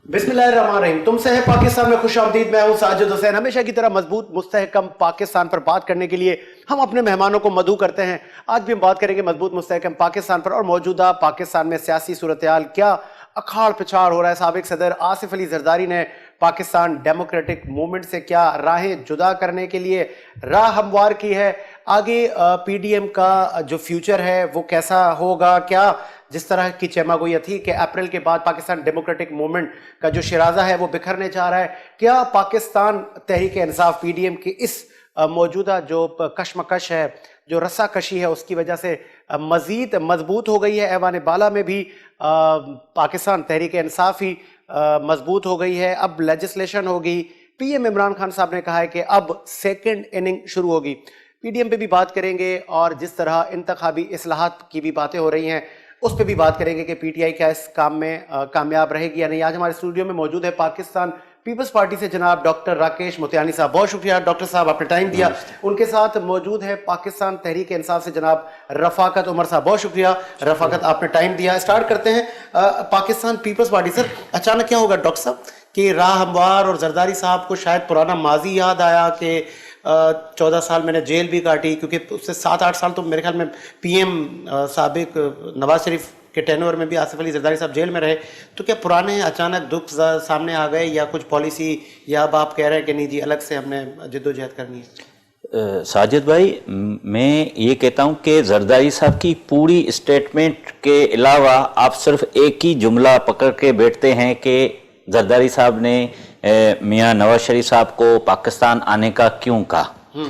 बिस्मिल्लाहिर्रहमानिर्रहीम। तुमसे है पाकिस्तान में खुशामदीद। मैं हूं साजिद हुसैन। हमेशा की तरह मजबूत मुस्तहकम पाकिस्तान पर बात करने के लिए हम अपने मेहमानों को मदऊ करते हैं। आज भी हम बात करेंगे मजबूत मुस्तहकम पाकिस्तान पर और मौजूदा पाकिस्तान में सियासी सूरत-ए-हाल क्या अखाड़ पिछाड़ हो रहा है। साबिक सदर आसिफ अली जरदारी ने पाकिस्तान डेमोक्रेटिक मूवमेंट से क्या राहें जुदा करने के लिए राह हमवार की है। आगे पीडीएम का जो फ्यूचर है वो कैसा होगा। क्या जिस तरह की चेमागोई थी कि अप्रैल के बाद पाकिस्तान डेमोक्रेटिक मूवमेंट का जो शिराजा है वो बिखरने जा रहा है। क्या पाकिस्तान तहरीक इंसाफ पीडीएम की इस मौजूदा जो कशमकश है, जो रस्साकशी है, उसकी वजह से मजीद मजबूत हो गई है। ऐवान बाला में भी पाकिस्तान तहरीक इंसाफ ही मजबूत हो गई है। अब लेजिस्लेशन होगी। पीएम इमरान खान साहब ने कहा है कि अब सेकंड इनिंग शुरू होगी। पीडीएम पे भी बात करेंगे और जिस तरह इंतखाबी इस्लाहात की भी बातें हो रही हैं उस पर भी बात करेंगे कि पीटीआई क्या इस काम में कामयाब रहेगी या नहीं। आज हमारे स्टूडियो में मौजूद है पाकिस्तान पीपल्स पार्टी से जनाब डॉक्टर राकेश मोतियानी साहब। बहुत शुक्रिया डॉक्टर साहब, आपने टाइम दिया। उनके साथ मौजूद है पाकिस्तान तहरीक इंसाफ से जनाब रफाकत उमर साहब। बहुत शुक्रिया रफाकत, आपने टाइम दिया। स्टार्ट करते हैं पाकिस्तान पीपल्स पार्टी। सर, अचानक क्या होगा डॉक्टर साहब कि राह हमवार और जरदारी साहब को शायद पुराना माजी याद आया कि 14 साल मैंने जेल भी काटी, क्योंकि उससे 7-8 साल तो मेरे ख्याल में पीएम साबिक नवाज शरीफ के टेनोर में भी आसिफ अली जरदारी साहब जेल में रहे। तो क्या पुराने अचानक दुख सामने आ गए या कुछ पॉलिसी, या अब आप कह रहे हैं कि नहीं जी अलग से हमने जद्दोजहद करनी है? साजिद भाई, मैं ये कहता हूँ कि जरदारी साहब की पूरी स्टेटमेंट के अलावा आप सिर्फ एक ही जुमला पकड़ के बैठते हैं कि जरदारी साहब ने मियां नवाज शरीफ साहब को पाकिस्तान आने का क्यों कहा।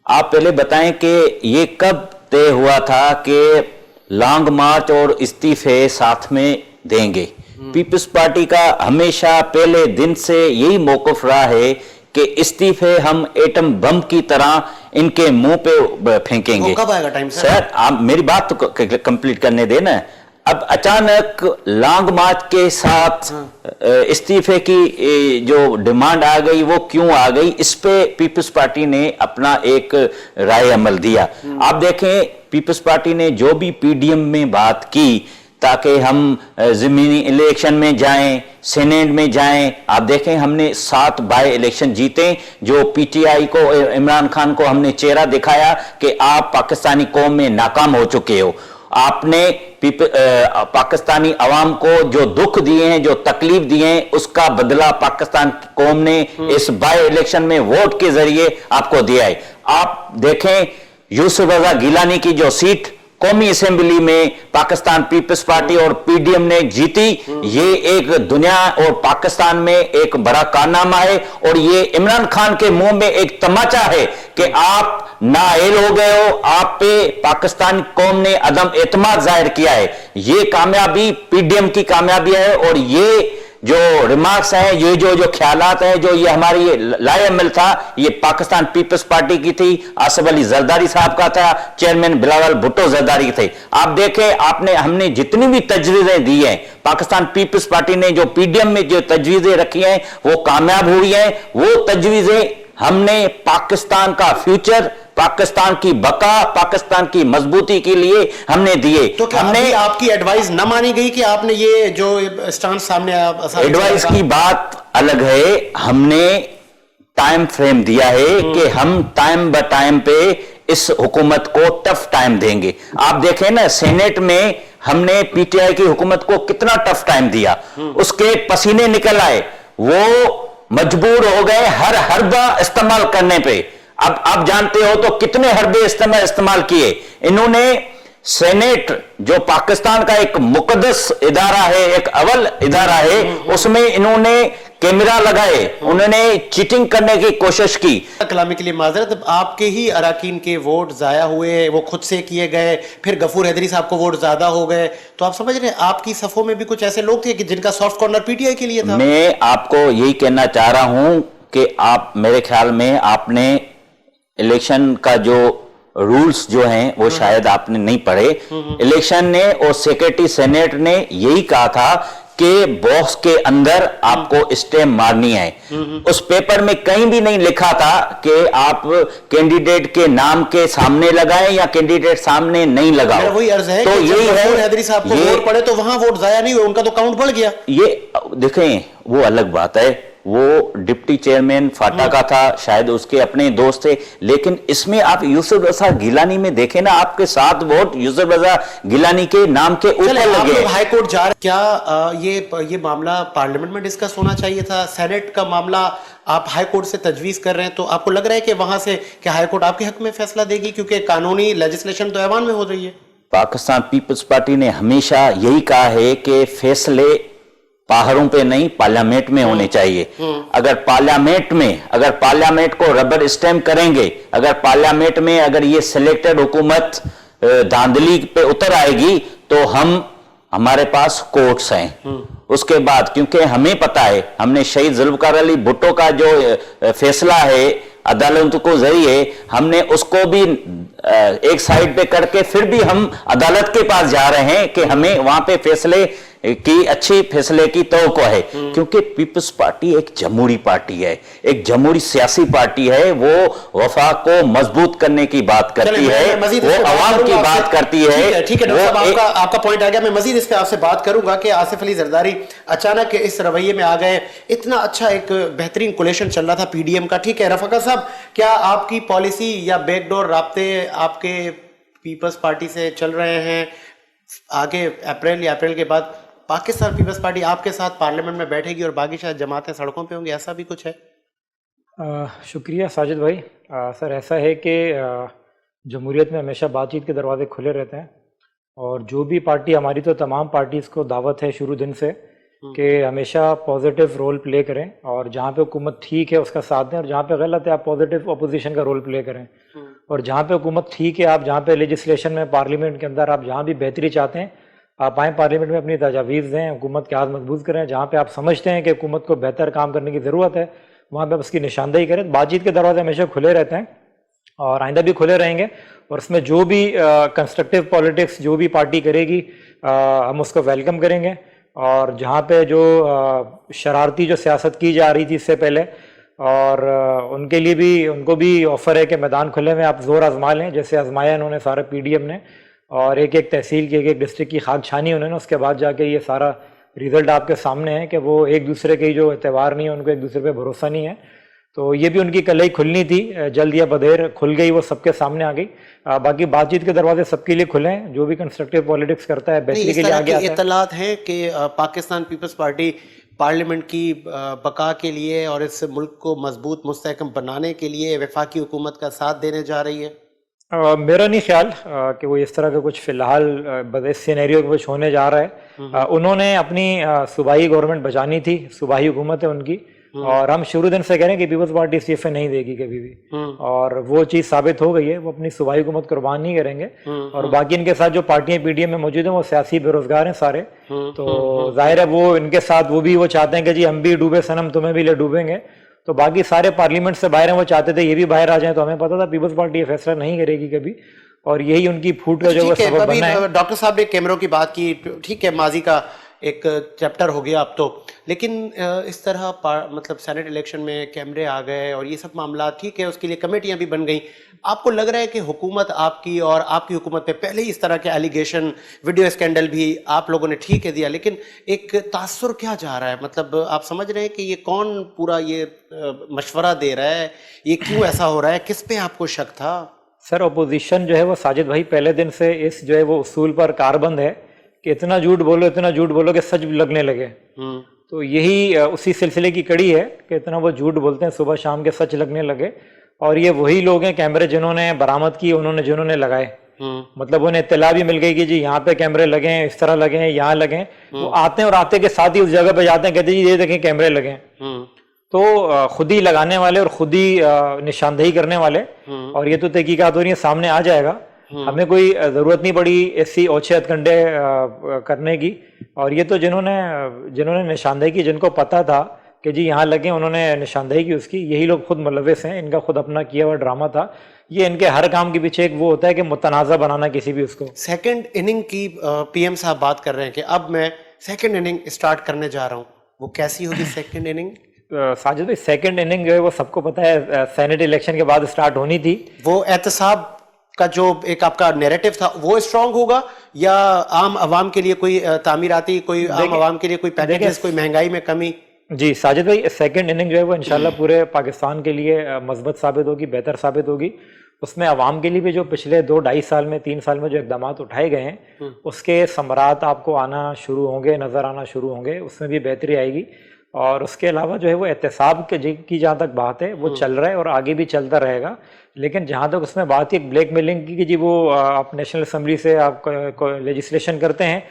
आप पहले बताएं कि ये कब तय हुआ था कि लॉन्ग मार्च और इस्तीफे साथ में देंगे। पीपल्स पार्टी का हमेशा पहले दिन से यही मौकफ रहा है कि इस्तीफे हम एटम बम की तरह इनके मुंह पे फेंकेंगे। कब आएगा टाइम सर? आप मेरी बात तो कंप्लीट करने देना। अब अचानक लॉन्ग मार्च के साथ इस्तीफे की जो डिमांड आ गई वो क्यों आ गई, इस पे पीपल्स पार्टी ने अपना एक राय अमल दिया। आप देखें पीपल्स पार्टी ने जो भी पीडीएम में बात की ताकि हम ज़मीनी इलेक्शन में जाएं, सेनेट में जाएं। आप देखें हमने 7 बाय इलेक्शन जीते, जो पीटीआई को, इमरान खान को हमने चेहरा दिखाया कि आप पाकिस्तानी कौम में नाकाम हो चुके हो। आपने पाकिस्तानी अवाम को जो दुख दिए हैं, जो तकलीफ दिए हैं, उसका बदला पाकिस्तान की कौम ने इस बाय इलेक्शन में वोट के जरिए आपको दिया है। आप देखें यूसुफ रजा गिलानी की जो सीट कौमी असेंबली में पाकिस्तान पीपल्स पार्टी और पीडीएम ने जीती, ये एक दुनिया और पाकिस्तान में एक बड़ा कारनामा है और ये इमरान खान के मुंह में एक तमाचा है कि आप नाअहल हो गए हो। आप पे पाकिस्तानी कौम ने अदम एतमाद जाहिर किया है। ये कामयाबी पीडीएम की कामयाबी है और ये जो रिमार्क्स हैं, ये जो ख्यालात हैं, जो ये हमारी लाएअमल था, ये पाकिस्तान पीपल्स पार्टी की थी, आसिफ अली जरदारी साहब का था, चेयरमैन बिलावल भुट्टो जरदारी थे। आप देखें हमने जितनी भी तजवीजें दी हैं, पाकिस्तान पीपल्स पार्टी ने जो पीडीएम में जो तजवीजें रखी हैं वो कामयाब हुई हैं। वो तजवीजें हमने पाकिस्तान का फ्यूचर, पाकिस्तान की बका, पाकिस्तान की मजबूती के लिए हमने दिए। तो क्या हमने आपकी एडवाइस न मानी गई कि आपने ये जो स्टांस सामने एडवाइस की बात अलग है, हमने टाइम फ्रेम दिया है कि हम टाइम ब टाइम पे इस हुकूमत को टफ टाइम देंगे। आप देखें ना, सेनेट में हमने पीटीआई की हुकूमत को कितना टफ टाइम दिया, उसके पसीने निकल आए, वो मजबूर हो गए हर हरबा इस्तेमाल करने पे। अब आप जानते हो तो कितने हरबे इस्तेमाल किए इन्होंने। सेनेट जो पाकिस्तान का एक मुकद्दस इदारा है, एक अव्वल इदारा है, उसमें इन्होंने कैमरा लगाए, उन्होंने चीटिंग करने की कोशिश की। कलामी के लिए माजरत, आपके ही अराकीन के वोट जाया हुए, वो खुद से किए गए, फिर गफूर हैदरी साहब को वोट ज्यादा हो गए। तो आप समझ रहे हैं आपकी सफों में भी कुछ ऐसे लोग थे कि जिनका सॉफ्ट कॉर्नर पीटीआई के लिए था। मैं आपको यही कहना चाह रहा हूं कि आप, मेरे ख्याल में आपने इलेक्शन का जो रूल्स जो हैं वो शायद आपने नहीं पढ़े। इलेक्शन ने और सेक्रेटरी सेनेट ने यही कहा था आपके बॉक्स के अंदर आपको स्टैम्प मारनी है। उस पेपर में कहीं भी नहीं लिखा था कि आप कैंडिडेट के नाम के सामने लगाएं या कैंडिडेट सामने नहीं लगाओ। वही अर्ज है तो कि यही जब है, हैदरी साहब को वोट पड़े तो वहां वोट जाया नहीं हुए, उनका तो काउंट बढ़ गया। ये देखें, वो अलग बात है, वो डिप्टी चेयरमैन फाटा का था, शायद उसके अपने दोस्त थे, लेकिन इसमें आप यूसुफ रजा गिलानी में देखें ना, आपके 7 वोट यूसुफ रजा गिलानी के नाम के ऊपर लगे। हाई कोर्ट जा रहे, क्या ये मामला पार्लियामेंट में डिस्कस होना चाहिए था? सेनेट का मामला आप हाई कोर्ट से तजवीज कर रहे हैं, तो आपको लग रहा है कि वहां से क्या हाई कोर्ट आपके हक में फैसला देगी, क्योंकि कानूनी लेजिस्लेशन तो ऐवान में हो रही है? पाकिस्तान पीपल्स पार्टी ने हमेशा यही कहा है कि फैसले पहाड़ों पे नहीं, पार्लियामेंट में होने चाहिए। अगर पार्लियामेंट को रबर स्टैम्प करेंगे, अगर पार्लियामेंट में अगर ये सिलेक्टेड हुकूमत धांधली पे उतर आएगी, तो हमारे पास कोर्ट्स हैं। उसके बाद क्योंकि हमें पता है, हमने शहीद जुल्फकार अली भुट्टो का जो फैसला है अदालत को जरिए, हमने उसको भी एक साइड पे करके फिर भी हम अदालत के पास जा रहे हैं कि हमें वहां पे फैसले की, अच्छी फैसले की तवक्को है। क्योंकि पीपल्स पार्टी एक जमहूरी पार्टी है, एक जमहूरी सियासी पार्टी है, वो वफा को मजबूत करने की बात करती है, वो अवाम की बात करती है। ठीक है डॉक्टर साहब, आपका पॉइंट आ गया। मैं मजीद इस पे आपसे बात करूंगा कि आसिफ अली जरदारी अचानक इस रवैये में आ गए। इतना अच्छा एक बेहतरीन कोलेशन चल रहा था पीडीएम का। ठीक है रफाका साहब, क्या आपकी पॉलिसी या बैकडोर राब्ते आपके पीपल्स पार्टी से चल रहे हैं? आगे अप्रैल या अप्रैल के बाद पाकिस्तान पीपल्स पार्टी आपके साथ पार्लियामेंट में बैठेगी और बाकी शायद जमातें सड़कों पे होंगी, ऐसा भी कुछ है? शुक्रिया साजिद भाई। सर ऐसा है कि जमहूरियत में हमेशा बातचीत के दरवाजे खुले रहते हैं, और जो भी पार्टी, हमारी तो तमाम पार्टीज़ को दावत है शुरू दिन से कि हमेशा पॉजिटिव रोल प्ले करें, और जहाँ पे हुकूमत ठीक है उसका साथ दें, और जहाँ पे गलत है आप पॉजिटिव अपोजिशन का रोल प्ले करें। और जहाँ पे हुकूमत ठीक है, आप जहाँ पे लेजिस्लेशन में, पार्लियामेंट के अंदर आप जहाँ भी बेहतरी चाहते हैं, आप आएँ पार्लियामेंट में अपनी तजावीज़ दें, हुकूमत के हाथ मजबूत करें। जहाँ पे आप समझते हैं कि हुकूमत को बेहतर काम करने की ज़रूरत है, वहाँ पे आप उसकी निशानदेही करें। बातचीत के दरवाजे हमेशा खुले रहते हैं और आइंदा भी खुले रहेंगे, और इसमें जो भी कंस्ट्रक्टिव पॉलिटिक्स जो भी पार्टी करेगी हम उसको वेलकम करेंगे। और जहाँ पे जो शरारती जो सियासत की जा रही थी इससे पहले, और उनके लिए भी, उनको भी ऑफ़र है कि मैदान खुले में आप ज़ोर आजमा लें, जैसे आजमाया इन्होंने सारा पीडीएम ने, और एक एक तहसील की, एक एक डिस्ट्रिक्ट की खाक छानी उन्होंने, उसके बाद जाके ये सारा रिज़ल्ट आपके सामने है कि वो एक दूसरे के जो एतबार नहीं है, उनको एक दूसरे पे भरोसा नहीं है। तो ये भी उनकी कलई खुलनी थी, जल्द या बदेर खुल गई, वो सबके सामने आ गई। बाकी बातचीत के दरवाजे सबके लिए खुले हैं, जो भी कंस्ट्रक्टिव पॉलिटिक्स करता है बेहतरी के लिए आगे आता है। इत्तलात है कि पाकिस्तान पीपल्स पार्टी पार्लियामेंट की बका के लिए और इस मुल्क को मजबूत मुस्तहकम बनाने के लिए वफाकी हुकूमत का साथ देने जा रही है। मेरा नहीं ख्याल कि वो इस तरह का कुछ फिलहाल इस सिनेरियो में कुछ होने जा रहा है। उन्होंने अपनी सूबाई गवर्नमेंट बचानी थी, सूबाई हुकूमत है उनकी, और हम शुरू दिन से कह रहे हैं कि पीपल्स पार्टी इस्तीफे नहीं देगी कभी भी, और वो चीज़ साबित हो गई है। वो अपनी सूबाई हुकूमत कुर्बान नहीं करेंगे, और बाकी इनके साथ जो पार्टियां पीडीएम में मौजूद हैं वो सियासी बेरोजगार हैं सारे, तो जाहिर है वो इनके साथ वो भी वो चाहते हैं कि जी हम भी डूबे सनम, तुम्हें भी ले डूबेंगे। तो बाकी सारे पार्लियामेंट से बाहर हैं, वो चाहते थे ये भी बाहर आ जाएं, तो हमें पता था पीपल्स पार्टी ये फैसला नहीं करेगी कभी, और यही उनकी फूट का जो वो सबब बनना है। डॉक्टर साहब ने कैमरों की बात की, ठीक है माजी का एक चैप्टर हो गया अब तो, लेकिन इस तरह मतलब सेनेट इलेक्शन में कैमरे आ गए और ये सब मामला, ठीक है उसके लिए कमेटियां भी बन गई। आपको लग रहा है कि हुकूमत आपकी और आपकी हुकूमत पे पहले ही इस तरह के एलिगेशन, वीडियो स्कैंडल भी आप लोगों ने ठीक है दिया, लेकिन एक तासुर क्या जा रहा है? मतलब आप समझ रहे हैं कि ये कौन पूरा ये मशवरा दे रहा है, ये क्यों ऐसा हो रहा है, किस पे आपको शक था? सर अपोजिशन जो है वो साजिद भाई पहले दिन से इस जो है वो उसूल पर कारबंद है कि इतना झूठ बोलो, इतना झूठ बोलो कि सच लगने लगे। तो यही उसी सिलसिले की कड़ी है कि इतना वो झूठ बोलते हैं सुबह शाम के सच लगने लगे, और ये वही लोग हैं कैमरे जिन्होंने बरामद किए, उन्होंने जिन्होंने लगाए, मतलब उन्हें इत्तला भी मिल गई कि जी यहाँ पे कैमरे लगे हैं, इस तरह लगे हैं, यहाँ लगे हैं। वो आते हैं और आते के साथ ही उस जगह पे जाते हैं, कहते हैं जी ये देखें कैमरे लगे हैं। तो खुद ही लगाने वाले और खुद ही निशानदेही करने वाले, और ये तो तहकीकात हो रही है, सामने आ जाएगा। हमें कोई ज़रूरत नहीं पड़ी ऐसी ओछे हथकंडे करने की, और ये तो जिन्होंने निशानदेही की, जिनको पता था कि जी यहाँ लगे, उन्होंने निशानदेही की उसकी, यही लोग खुद मुलव्विस हैं, इनका खुद अपना किया हुआ ड्रामा था। ये इनके हर काम के पीछे एक वो होता है कि मुतनाज़ा बनाना किसी भी उसको। सेकंड इनिंग की पीएम साहब बात कर रहे हैं कि अब मैं सेकंड इनिंग स्टार्ट करने जा रहा हूँ, वो कैसी होगी सेकंड इनिंग? साजिद भाई सेकंड इनिंग जो है वो सबको पता है सेनेट इलेक्शन के बाद स्टार्ट होनी थी। वो एहतसाब का जो एक आपका नैरेटिव था वो स्ट्रांग होगा या आम आवाम के लिए कोई तामीराती, कोई आम आवाम के लिए कोई पैकेजेस, कोई महंगाई में कमी? जी साजिद भाई, सेकंड इनिंग जो है वो इंशाल्लाह पूरे पाकिस्तान के लिए मजबूत साबित होगी, बेहतर साबित होगी। उसमें आवाम के लिए भी जो पिछले 2-2.5 साल में 3 साल में जो इकदाम उठाए गए हैं उसके समरात आपको आना शुरू होंगे, नज़र आना शुरू होंगे, उसमें भी बेहतरी आएगी। और उसके अलावा जो है वो एहतसाब की जहाँ तक बात है वो चल रहा है और आगे भी चलता रहेगा। लेकिन जहाँ तक उसमें बात है ब्लैक मेलिंग की, जी वो आप नेशनल असम्बली से आप लेजिस्लेशन करते हैं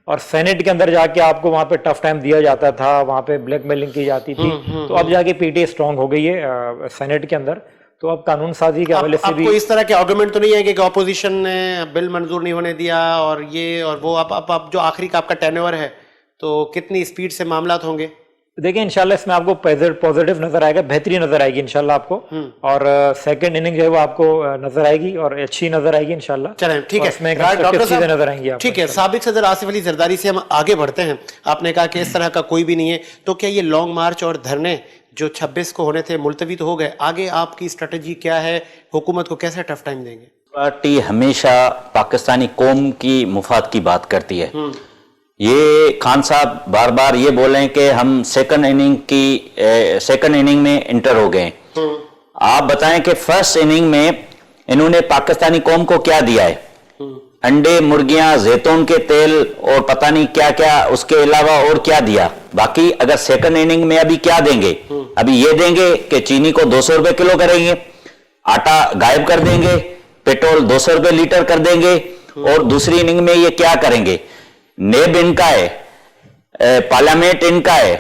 और सेनेट के अंदर जाके आपको वहाँ पे टफ टाइम दिया जाता था, वहाँ पे ब्लैक मेलिंग की जाती थी। तो अब जाके पीटीआई स्ट्रांग हो गई है सेनेट के अंदर, तो अब कानून साजी के हवाले से भी कोई इस तरह के आर्गुमेंट तो नहीं है कि ऑपोजिशन ने बिल मंजूर नहीं होने दिया और ये और वो। अब जो आखिरी का आपका टेन्योर है तो कितनी स्पीड से मामलात होंगे? देखिए इंशाल्लाह इसमें आपको पॉजिटिव नजर आएगा, बेहतरी नजर आएगी इंशाल्लाह आपको। और सेकंड इनिंग जो है वो आपको नजर आएगी और अच्छी नजर आएगी इंशाल्लाह। चलें, ठीक है, इसमें डॉक्टर साहब नजर आएंगी आपको। ठीक है, साबिक सदर आसिफ अली जरदारी से हम आगे बढ़ते हैं। आपने कहा कि इस तरह का कोई भी नहीं है, तो क्या ये लॉन्ग मार्च और धरने जो 26 को होने थे मुलतवी तो हो गए, आगे आपकी स्ट्रेटजी क्या है? हुकूमत को कैसे टफ टाइम देंगे? पार्टी हमेशा पाकिस्तानी कौम की मुफाद की बात करती है। ये खान साहब बार बार ये बोले हैं कि हम सेकंड इनिंग में इंटर हो गए। आप बताएं कि फर्स्ट इनिंग में इन्होंने पाकिस्तानी कौम को क्या दिया है? अंडे, मुर्गियां, जैतून के तेल और पता नहीं क्या क्या, उसके अलावा और क्या दिया? बाकी अगर सेकंड इनिंग में अभी क्या देंगे? अभी ये देंगे कि चीनी को 200 रुपए किलो करेंगे, आटा गायब कर देंगे, पेट्रोल 200 रुपए लीटर कर देंगे। और दूसरी इनिंग में ये क्या करेंगे? नेब इनका है, पार्लियामेंट इनका है,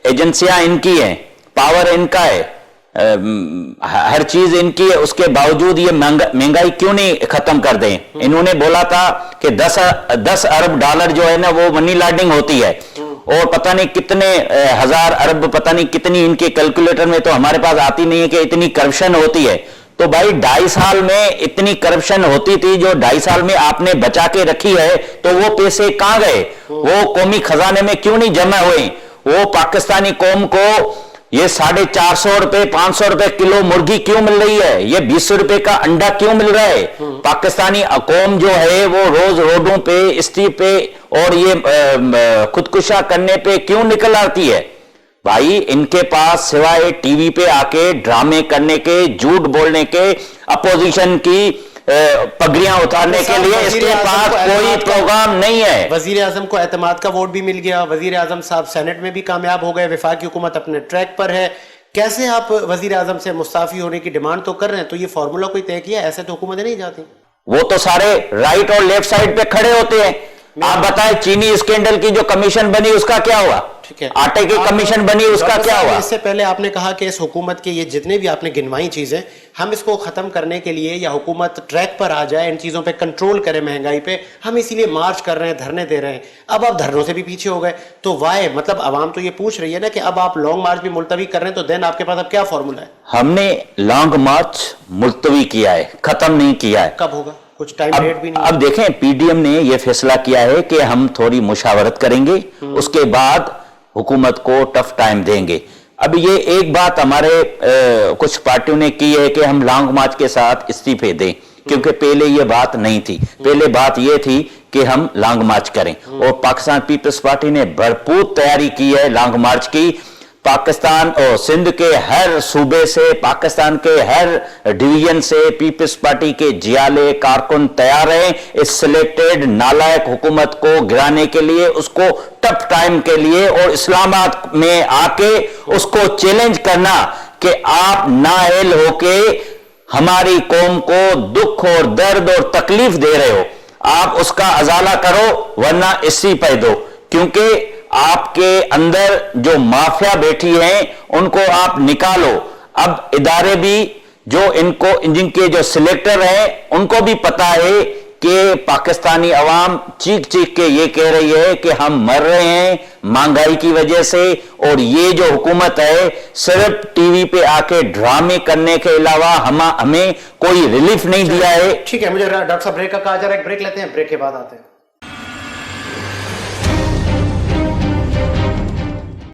एजेंसियां इनकी हैं, पावर इनका है, हर चीज इनकी है। उसके बावजूद ये महंगाई क्यों नहीं खत्म कर दें? इन्होंने बोला था कि 10 अरब डॉलर जो है ना वो मनी लॉन्ड्रिंग होती है और पता नहीं कितने हजार अरब, पता नहीं कितनी इनके कैलकुलेटर में तो हमारे पास आती नहीं है कि इतनी करप्शन होती है। तो भाई 2.5 साल में इतनी करप्शन होती थी जो 2.5 साल में आपने बचा के रखी है, तो वो पैसे कहां गए? वो कौमी खजाने में क्यों नहीं जमा हुए? वो पाकिस्तानी कौम को ये 450 रुपए 500 रुपए किलो मुर्गी क्यों मिल रही है? ये 20 रुपए का अंडा क्यों मिल रहा है? पाकिस्तानी कौम जो है वो रोज रोडों पे, इस्तीफ पे और ये खुदकुशा करने पे क्यों निकल आती है? भाई इनके पास सिवाय टीवी पे आके ड्रामे करने के, झूठ बोलने के, अपोजिशन की पगड़ियां उतारने के लिए इसके पास कोई प्रोग्राम नहीं है। वजीर आजम को एतमाद का वोट भी मिल गया, वजीर आजम साहब सेनेट में भी कामयाब हो गए, वफाकी हुकूमत अपने ट्रैक पर है। कैसे आप वजीर आजम से मुस्ताफी होने की डिमांड तो कर रहे हैं, तो ये फॉर्मूला कोई तय किया? ऐसे तो हुकूमतें नहीं जाती। वो तो सारे राइट और लेफ्ट साइड पे खड़े होते हैं। आप बताएं चीनी स्कैंडल की जो कमीशन बनी उसका क्या हुआ? ठीक है, आटे की कमीशन बनी उसका क्या हुआ? इससे पहले आपने कहा कि इस हुकूमत के ये जितने भी आपने गिनवाई चीजें, हम इसको खत्म करने के लिए या हुकूमत ट्रैक पर आ जाए, इन चीजों पे कंट्रोल करे महंगाई पे, हम इसीलिए मार्च कर रहे हैं, धरने दे रहे हैं। अब आप धरनों से भी पीछे हो गए, तो वाई मतलब आवाम तो ये पूछ रही है ना कि अब आप लॉन्ग मार्च भी मुलतवी कर रहे हैं, तो देन आपके पास अब क्या फॉर्मूला है? हमने लॉन्ग मार्च मुलतवी किया है, खत्म नहीं किया है। कब होगा? कुछ टाइम डेट भी नहीं। अब देखें, पीडीएम ने यह फैसला किया है कि हम थोड़ी मुशावरत करेंगे, उसके बाद हुकूमत को टफ टाइम देंगे। अब ये एक बात हमारे कुछ पार्टियों ने की है कि हम लॉन्ग मार्च के साथ इस्तीफे दें, क्योंकि पहले ये बात नहीं थी। पहले बात ये थी कि हम लॉन्ग मार्च करें और पाकिस्तान पीपल्स पार्टी ने भरपूर तैयारी की है लॉन्ग मार्च की। पाकिस्तान और सिंध के हर सूबे से, पाकिस्तान के हर डिवीजन से पीपल्स पार्टी के जियाले कारकुन तैयार हैं इस सिलेक्टेड नालायक हुकूमत को गिराने के लिए, उसको टफ टाइम के लिए, और इस्लामाबाद में आके उसको चैलेंज करना कि आप नाअहल होके हमारी कौम को दुख और दर्द और तकलीफ दे रहे हो, आप उसका अजाला करो वरना इस्तीफा दो। क्योंकि आपके अंदर जो माफिया बैठी हैं उनको आप निकालो। अब इदारे भी जो इनको, जिनके जो सिलेक्टर हैं उनको भी पता है कि पाकिस्तानी अवाम चीख चीख के ये कह रही है कि हम मर रहे हैं महंगाई की वजह से, और ये जो हुकूमत है सिर्फ टीवी पे आके ड्रामे करने के अलावा हमें कोई रिलीफ नहीं दिया है। ठीक है, मुझे डॉक्टर साहब ब्रेक का कहा जा रहा है, ब्रेक लेते हैं, ब्रेक के बाद आते हैं।